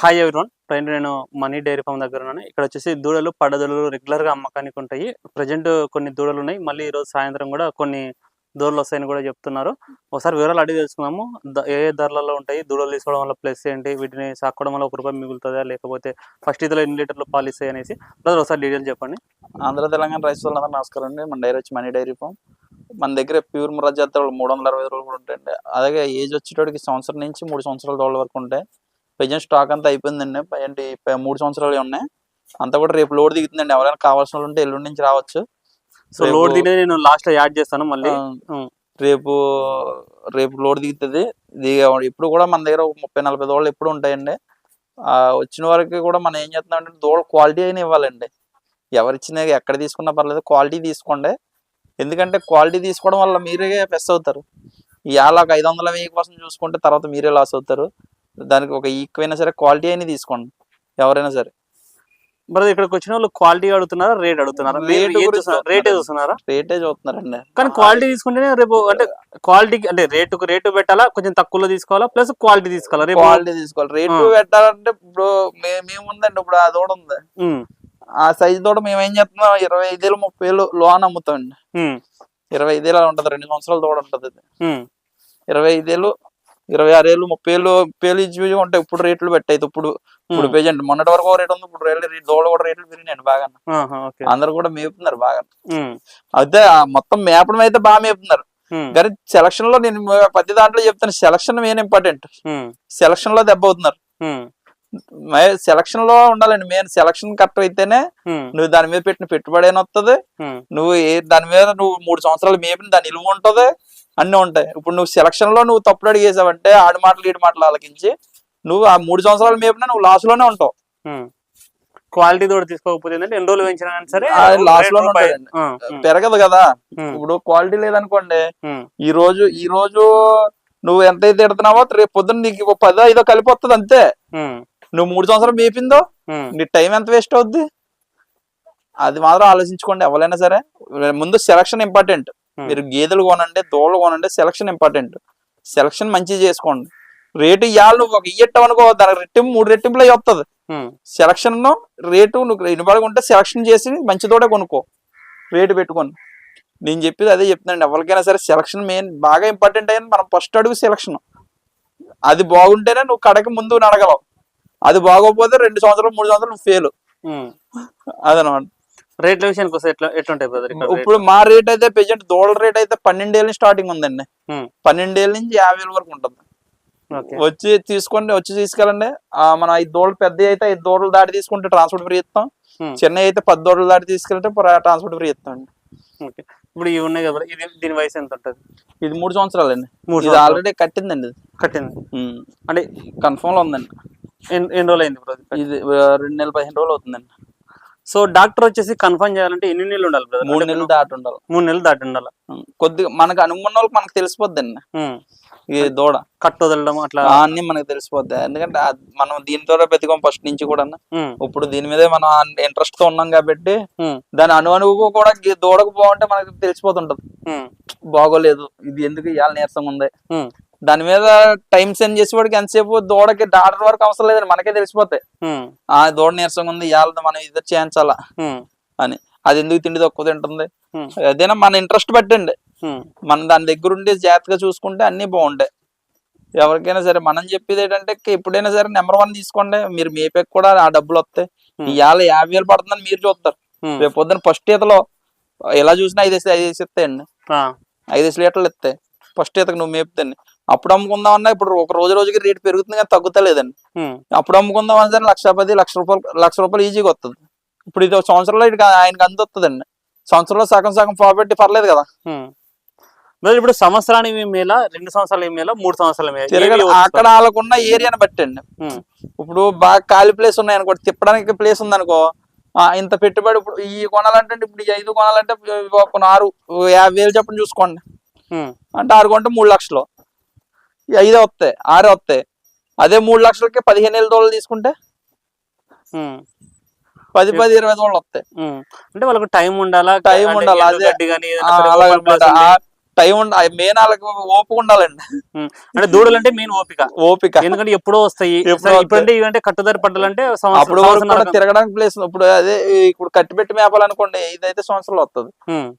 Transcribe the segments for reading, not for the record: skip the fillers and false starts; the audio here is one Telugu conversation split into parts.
Hi everyone. నేను మనీ డైరీ ఫామ్ దగ్గర ఉన్నాను. ఇక్కడ వచ్చేసి దూడలు, పడదూడలు రెగ్యులర్‌గా అమ్మకానికి ఉంటాయి. ప్రెజెంట్ కొన్ని దూడలు ఉన్నాయి. మళ్ళీ ఈరోజు సాయంత్రం కూడా కొన్ని దూడలు వస్తాయని కూడా చెప్తున్నారు. ఒకసారి వివరాలు అడిగి తెలుసుకుందాము. ఏ ఏ ధరలలో ఉంటాయి? దూడలు తీసుకోవడం వల్ల ప్లస్ ఏంటి? వీటిని సాకోవడం వల్ల రూ. 1 మిగులుతుందా? లేకపోతే ఫస్ట్ ఇదిలో ఎన్ని లీటర్లు పాలు ఇస్తాయి అనేసి బ్రదర్ ఒకసారి డీటెయిల్ చెప్పండి. ఆంధ్ర తెలంగాణ రైతులందరూ నమస్కారం అండి. మన డైరీ వచ్చి మనీ డైరీ ఫామ్. మన దగ్గర ప్యూర్ ముర్రా జాతులు 360 రోజులు కూడా ఉంటాయండి. అలాగే ఏజ్ వచ్చేటోడికి సంవత్సరం నుంచి 3 సంవత్సరాల దూడల వరకు ఉంటాయి. ప్రజెంట్ స్టాక్ అంతా అయిపోయిందండి. ఏంటి 3 సంవత్సరాలు ఉన్నాయి. అంతా కూడా రేపు లోడ్ దిగుతుందండి. ఎవరైనా కావాల్సిన వాళ్ళు ఉంటే ఎల్లుండి నుంచి రావచ్చు. సో లోడ్ దిగే నేను లాస్ట్ లో యాడ్ చేస్తాను మళ్ళీ. రేపు లోడ్ దిగుతుంది. ఇప్పుడు కూడా మన దగ్గర 30-40 దూడలు ఎప్పుడు ఉంటాయండి. వచ్చిన వరకు కూడా మనం ఏం చేస్తున్నాం అంటే దూడ క్వాలిటీ అయినా ఇవ్వాలండి. ఎవరిచ్చినా ఎక్కడ తీసుకున్నా పర్లేదు, క్వాలిటీ తీసుకోండి. ఎందుకంటే క్వాలిటీ తీసుకోవడం వల్ల మీరే ప్లస్ అవుతారు. ఇవాళ 500-1000 కోసం చూసుకుంటే తర్వాత మీరే లాస్ అవుతారు. దానికి ఒక ఈక్వైనా సరే క్వాలిటీ అయినా తీసుకోండి ఎవరైనా సరే. బ్రదర్ ఇక్కడికి వచ్చిన వాళ్ళు క్వాలిటీ అడుగుతున్నారా, రేట్ అడుగుతున్నారా? రేటే చూస్తున్నారా? రేటే చూస్తున్నారండి. కానీ క్వాలిటీ తీసుకుంటేనే రేపు అంటే క్వాలిటీకి అంటే రేటు పెట్టాలా, కొంచెం తక్కువలో తీసుకోవాలా, ప్లస్ క్వాలిటీ తీసుకోవాలా? రేపు క్వాలిటీ తీసుకోవాలి. రేటు పెట్టాలంటే ఇప్పుడు మేముందండి, ఇప్పుడు ఆ దూడ ఉంది, ఆ సైజు తోట మేము ఏం చేస్తున్నాం 25,000-30,000 లోన్ అమ్ముతామండి. 25,000 ఉంటది, 2 సంవత్సరాల తోట ఉంటది. 25,000, 26,000, 30,000 ఇచ్చి ఉంటాయి. ఇప్పుడు రేట్లు పెట్టాయి. ఇప్పుడు ప్రెజెంట్ మొన్నటి వరకు రేట్ ఉంది. ఇప్పుడు దోళ కూడా రేట్లు పెరిగినాయండి బాగా. అందరు కూడా మేపుతున్నారు బాగా. అయితే మొత్తం మేపడం అయితే బాగా మేపుతున్నారు. కానీ సెలక్షన్ లో నేను ప్రతి దాంట్లో చెప్తాను, సెలక్షన్ మెయిన్ ఇంపార్టెంట్. సెలక్షన్ లో దెబ్బ అవుతున్నారు. సెలక్షన్ లో ఉండాలండి మెయిన్. సెలక్షన్ కరెక్ట్ అయితేనే నువ్వు దాని మీద పెట్టిన పెట్టుబడి అయినా వస్తుంది. నువ్వు దాని మీద నువ్వు 3 సంవత్సరాలు మేపిన దాని నిలువ ఉంటది, అన్ని ఉంటాయి. ఇప్పుడు నువ్వు సెలక్షన్ లో నువ్వు తప్పుడు అడిగేసావంటే ఆడి మాటలు ఈడి మాటలు ఆలకించి నువ్వు ఆ 3 సంవత్సరాలు మేపినా నువ్వు లాస్ లోనే ఉంటావు. క్వాలిటీ తోడు తీసుకోకపోతే ఎన్ని రోజులు పెంచినా సరే లాస్ లోనే ఉంటాయి, పెరగదు కదా. ఇప్పుడు క్వాలిటీ లేదనుకోండి, ఈ రోజు నువ్వు ఎంతైతే ఎడుతున్నావో రేపు పొద్దున్న నీకు 10-5 కలిపి వస్తుంది అంతే. నువ్వు 3 సంవత్సరాలు మేపిందో నీ టైం ఎంత వేస్ట్ అవుద్ది. అది మాత్రం ఆలోచించుకోండి ఎవరైనా సరే. ముందు సెలక్షన్ ఇంపార్టెంట్. మీరు గేదెలు కొనండి, దూడలు కొనండి, సెలక్షన్ ఇంపార్టెంట్. సెలక్షన్ మంచిగా చేసుకోండి. రేటు ఇవాళ నువ్వు ఒక ఇయ్యట్టం అనుకో, దానికి 3 రెట్టింపులు అయ్యి వస్తుంది. సెలక్షన్ రేటు నువ్వు ఇనపడకుంటే సెలక్షన్ చేసి మంచి తోటే కొనుక్కో, రేటు పెట్టుకొని. నేను చెప్పేది అదే చెప్తున్నాను. ఎవరికైనా సరే సెలక్షన్ మెయిన్ బాగా ఇంపార్టెంట్ అయ్యింది. మనం ఫస్ట్ అడుగు సెలక్షన్. అది బాగుంటేనే నువ్వు కడకి ముందు నడగలవు. అది బాగోకపోతే 2 సంవత్సరాలు 3 సంవత్సరాలు ఫెయిల్. అదనమాట. రేట్ల విషయానికి వస్తే ఎట్లుంటాయి బ్రదర్? ఇప్పుడు మా రేట్ అయితే ప్రెజెంట్ దూడల రేట్ అయితే 12,000 స్టార్టింగ్ ఉందండి. 12,000 నుంచి 50,000 వరకు ఉంటుంది. వచ్చి తీసుకెళ్ళండి. మనం 5 దూడలు పెద్ద అయితే 5 దూడలు దాటి తీసుకుంటే ట్రాన్స్పోర్ట్ ఫ్రీ ఇస్తాం. చిన్న అయితే 10 దూడలు దాటి తీసుకెళ్తే ట్రాన్స్పోర్ట్ ఫ్రీ ఇస్తాం. ఇప్పుడు ఇవి ఉన్నాయి కదా, దీని వయసు ఎంత ఉంటుంది? ఇది 3 సంవత్సరాలు అండి. ఇది ఆల్రెడీ కట్టిందండి. అంటే కన్ఫర్మ్ లో ఉందండి. ఎన్ని రోజులు అయింది బ్రదర్? ఇది 2 నెలలు 15 రోజులు అవుతుందండి. సో డాక్టర్ వచ్చేసి కన్ఫర్మ్ చేయాలంటే ఎన్ని నెలలు ఉండాలి బ్రదర్? 3 నెలలు దాటి ఉండాలి. 3 నెలలు దాటి ఉండాలి. కొద్దిగా మనకు అనుకున్న వాళ్ళకి మనకు తెలిసిపోద్దండి. ఈ దూడ కట్టు వదలడం అట్లా అన్ని మనకు తెలిసిపోద్ది. ఎందుకంటే మనం దీనితో బతికాం ఫస్ట్ నుంచి కూడా. ఇప్పుడు దీని మీదే మనం ఇంట్రెస్ట్ తో ఉన్నాం కాబట్టి దాని అనువుకు కూడా దూడకు బాగుంటే మనకు తెలిసిపోతుంటది. బాగోలేదు, ఇది ఎందుకు ఇవాళ నీరసంగా ఉంది, దాని మీద టైం సెండ్ చేసేవాడికి ఎంతసేపు దూడకి డాక్టర్ వరకు అవసరం లేదని మనకే తెలిసిపోతాయి. ఆ దూడ నీరసంగా ఉంది, ఇవాళ మనం ఇది చేయించాలా అని. అది ఎందుకు తిండి తక్కువ తింటుంది, అదేనా మన ఇంట్రెస్ట్ పెట్టండి. మనం దాని దగ్గర ఉండి జాగ్రత్తగా చూసుకుంటే అన్ని బాగుంటాయి. ఎవరికైనా సరే మనం చెప్పేది ఏంటంటే ఎప్పుడైనా సరే నెంబర్ 1 తీసుకోండి. మీరు మేపేకి కూడా ఆ డబ్బులు వస్తాయి. ఇవాళ 50,000 పడుతుందని మీరు చూస్తారు, రేపు పొద్దున్న ఫస్ట్ ఈతలో ఎలా చూసినా 5 ఇస్తాయండి. 5 లీటర్లు ఇస్తాయి ఫస్ట్ ఈతకు నువ్వు మేపుతాన్ని. అప్పుడు అమ్ముకుందాం అన్నా ఇప్పుడు ఒక రోజుకి రేటు పెరుగుతుంది కానీ తగ్గుతలేదండి. అప్పుడు అమ్ముకుందాం అన్నా సరే 1,10,000, 1,00,000 రూపాయలు ఈజీగా వస్తుంది. ఇప్పుడు ఇది 1 సంవత్సరంలో ఆయనకి అంత వస్తుందండి. సంవత్సరంలో సగం ప్రాఫిట్ పర్లేదు కదా. ఇప్పుడు సంవత్సరానికి మేళ, 2 సంవత్సరాల మేళ, 3 సంవత్సరాల మేళ అక్కడ వాళ్ళకున్న ఏరియాని బట్టి అండి. ఇప్పుడు బాగా ఖాళీ ప్లేస్ ఉన్నాయి అనుకో, తిప్పడానికి ప్లేస్ ఉంది అనుకో, ఇంత పెట్టుబడి. ఇప్పుడు ఈ కొనాలంటే ఇప్పుడు ఈ 5 కొనాలంటే 50,000 చెప్పని చూసుకోండి. అంటే 6 కొంటే 3 లక్షలు, 5 వస్తాయి, 6 వస్తాయి. అదే 3 లక్షలకి 15,000 దూడలు తీసుకుంటే 10-20 దూడలు వస్తాయి. అంటే వాళ్ళకి టైం ఉండాలా. అదే టైం మెయిన్ వాళ్ళకి ఓపిక ఉండాలండి. అంటే దూడలు అంటే మెయిన్ ఓపిక ఎందుకంటే ఎప్పుడో వస్తాయి. ఇప్పుడంటే ఇవంటే కట్టుదారి పడ్డాలంటే అప్పుడు వరకు కూడా తిరగడానికి ప్లేస్. ఇప్పుడు అదే ఇప్పుడు కట్టి పెట్టి మేపాలనుకోండి, ఇదైతే సంవత్సరాలు వస్తుంది,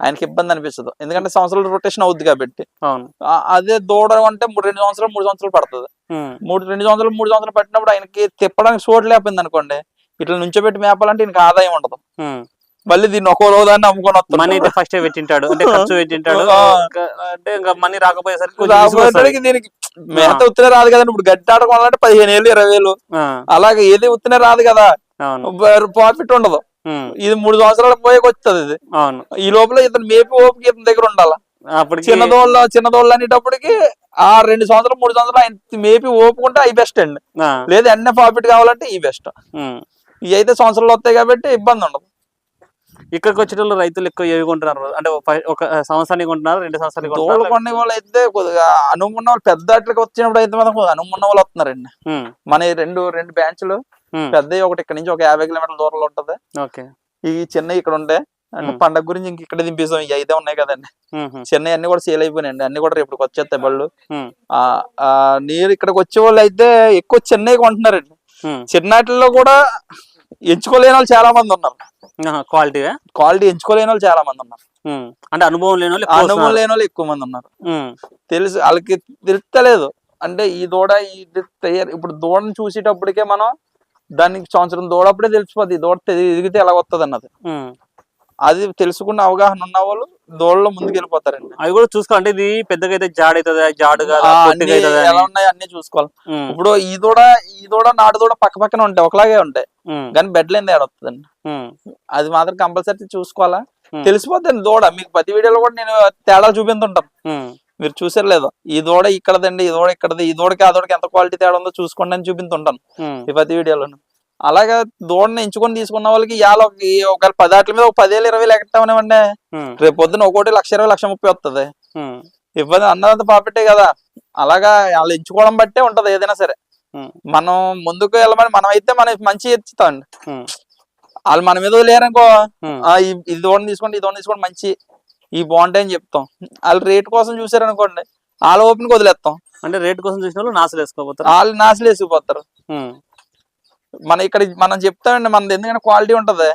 ఆయనకి ఇబ్బంది అనిపిస్తుంది, ఎందుకంటే సంవత్సరాలు రొటేషన్ అవుద్ది కాబట్టి. అదే దూడ అంటే 2 సంవత్సరాలు 3 సంవత్సరాలు పడుతుంది. 2 సంవత్సరాలు 3 సంవత్సరాలు పట్టినప్పుడు ఆయనకి తిప్పడానికి చోటు లేకపోయింది అనుకోండి, ఇట్లా నుంచోబెట్టి మేపాలంటే ఈయనకి ఆదాయం ఉండదు. మళ్ళీ దీన్ని ఒక్కో రోజాన్ని అమ్ముకొని వస్తాడు. మనీ అయితే ఫస్ట్ పెట్టింటాడు, అంటే ఖర్చు పెట్టింటాడు, అంటే ఇంకా మనీ రాకపోయేసరికి దీనికి మేత ఉత్తినే రాదు కదండి. ఇప్పుడు గడ్డి ఆట కొనాలంటే 15,000 20,000, అలాగే ఏది ఉత్తినే రాదు కదా, ప్రాఫిట్ ఉండదు. ఇది 3 సంవత్సరాలకు పోయేకి వస్తుంది ఇది. ఈ లోపల ఇతను మేపి ఓపిక ఇతని దగ్గర ఉండాలి. చిన్నదోళ్ళు అనేటప్పటికి ఆ 2 సంవత్సరాలు 3 సంవత్సరాలు ఆయన మేపి ఓపుకుంటే అవి బెస్ట్ అండి. లేదా ఎన్న ప్రాఫిట్ కావాలంటే ఈ బెస్ట్. ఇవి అయితే సంవత్సరాలు వస్తాయి కాబట్టి ఇబ్బంది ఉండదు. ఇక్కడికి వచ్చేటప్పుడు రైతులు ఎక్కువ ఏవి కొంటున్నారు, అంటే ఒక సంవత్సరానికి కొంటున్నారు, 2 సంవత్సరాలు దోళ్ళు కొనే వాళ్ళు అయితే కొద్దిగా అనుమున్న వాళ్ళు, పెద్ద అట్లకి వచ్చినప్పుడు అయితే మాత్రం అనుమున్న వాళ్ళు వస్తున్నారండి. మన రెండు బ్రాంచ్లు పెద్ద, ఒకటి ఇక్కడ నుంచి ఒక 50 కిలోమీటర్ల దూరంలో ఉంటది. ఈ చిన్న ఇక్కడ ఉంటే అంటే పండగ గురించి ఇంక ఇక్కడ దింపేసాం. ఇవి అయితే ఉన్నాయి కదండి, చిన్న అన్ని కూడా సేల్ అయిపోయినాయండి. అన్ని కూడా రేపు వచ్చేస్తాయి బళ్ళు. నీరు ఇక్కడికి వచ్చే వాళ్ళు అయితే ఎక్కువ చిన్నవి కొంటున్నారండి. చిన్నట్లో కూడా ఎంచుకోలేని వాళ్ళు చాలా మంది ఉన్నారు. క్వాలిటీ ఎంచుకోలేని వాళ్ళు చాలా మంది ఉన్నారు. అంటే అనుభవం లేని వాళ్ళు ఎక్కువ మంది ఉన్నారు. తెలుసు వాళ్ళకి తెలుస్తలేదు. అంటే ఈ దూడ ఇప్పుడు దూడని చూసేటప్పటికే మనం దానికి సంవత్సరం దూడప్పుడే తెలిసిపోద్ది దూడ ఎదిగితే ఎలా వస్తుంది అన్నది. అది తెలుసుకున్న అవగాహన ఉన్న వాళ్ళు దూడలో ముందుకు వెళ్ళిపోతారండి. అవి కూడా చూసుకోవాలంటే ఇది పెద్దగా అయితే జాడుగా ఎలా ఉన్నాయి అన్ని చూసుకోవాలి. ఇప్పుడు ఈ దూడ నాటు దూడ పక్క పక్కన ఉంటాయి, ఒకలాగే ఉంటాయి, కానీ బెడ్ లేని తేడా వస్తుందండి. అది మాత్రం కంపల్సరీ చూసుకోవాలా, తెలిసిపోతుంది దూడ. మీకు ప్రతి వీడియోలో కూడా నేను తేడా చూపిస్తుంటాను, మీరు చూసారు లేదో. ఈ దూడ ఇక్కడదండి, ఈ దూడ ఇక్కడది, ఈ దూడకి ఆ దూడకి ఎంత క్వాలిటీ తేడా ఉందో చూసుకోండి అని చూపిస్తుంటాను ఈ ప్రతి వీడియోలో. అలాగా దూడని ఎంచుకొని తీసుకున్న వాళ్ళకి ఇవాళ ఒక 10 ఆటల మీద ఒక 10,000 20,000 ఎక్కటామనివ్వండి, రేపు పొద్దున ఒక్కోటి 1,20,000 1,30,000 వస్తుంది. ఇబ్బంది అన్నదంతా ప్రాఫిటే కదా. అలాగా వాళ్ళు ఎంచుకోవడం బట్టే ఉంటది ఏదైనా సరే. మనం ముందుకు వెళ్ళమని మనం అయితే మనం మంచి ఇస్తామండి. వాళ్ళు మన మీద లేరనుకో, ఇది దూడని తీసుకోండి, ఈ దూడని తీసుకోండి, మంచి ఈ బాగుంటాయని చెప్తాం. వాళ్ళు రేట్ కోసం చూసారనుకోండి, వాళ్ళ ఓపెన్ వదిలేస్తాం. అంటే రేట్ కోసం చూసిన వాళ్ళు నాశలు వేసుకోపోతారు, వాళ్ళు నాశలు వేసుకుపోతారు. మనం చెప్తామండి, మనది ఎందుకంటే క్వాలిటీ ఉంటది.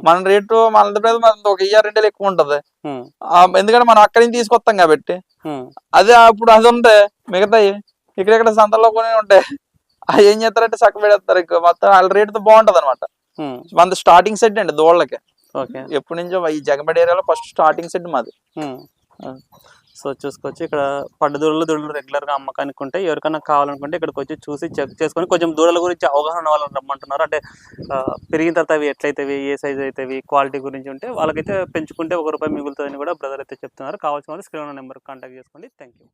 మన రేటు మనది ఒక 1000-2000 ఎక్కువ ఉంటది, ఎందుకంటే మనం అక్కడి నుంచి తీసుకొస్తాం కాబట్టి. అదే అప్పుడు అది ఉంటే మిగతాయి ఇక్కడెక్కడ సంతల్లో కొని ఉంటాయి, అవి ఏం చేస్తారంటే చక్క పెడతారు. ఇంకా మొత్తం వాళ్ళ రేటుతో బాగుంటది అనమాట. మన స్టార్టింగ్ సెట్ అండి దూడలకి. ఎప్పటి నుంచో ఈ జగంపేట ఏరియాలో ఫస్ట్ స్టార్టింగ్ సెట్ మాది. సో చూసుకోవచ్చు, ఇక్కడ పడ్డదూడలు రెగ్యులర్ గా అమ్మకానికి ఉంటాయి. ఎవరికైనా కావాలనుకుంటే ఇక్కడికి వచ్చి చూసి చెక్ చేసుకొని కొంచెం దూడల గురించి అవగాహన వాళ్ళని రమ్మంటున్నారు. అంటే పెరిగిన తర్వాత అవి ఎట్లయితేవి, ఏ సైజ్ అవుతాయి, క్వాలిటీ గురించి ఉంటే వాళ్ళకైతే పెంచుకుంటే ₹1 మిగులుతుందని కూడా బ్రదర్ అయితే చెప్తున్నారు. కావాల్సిన వాళ్ళు స్క్రీన్ నెంబర్ కాంటాక్ట్ చేసుకోండి. Thank you.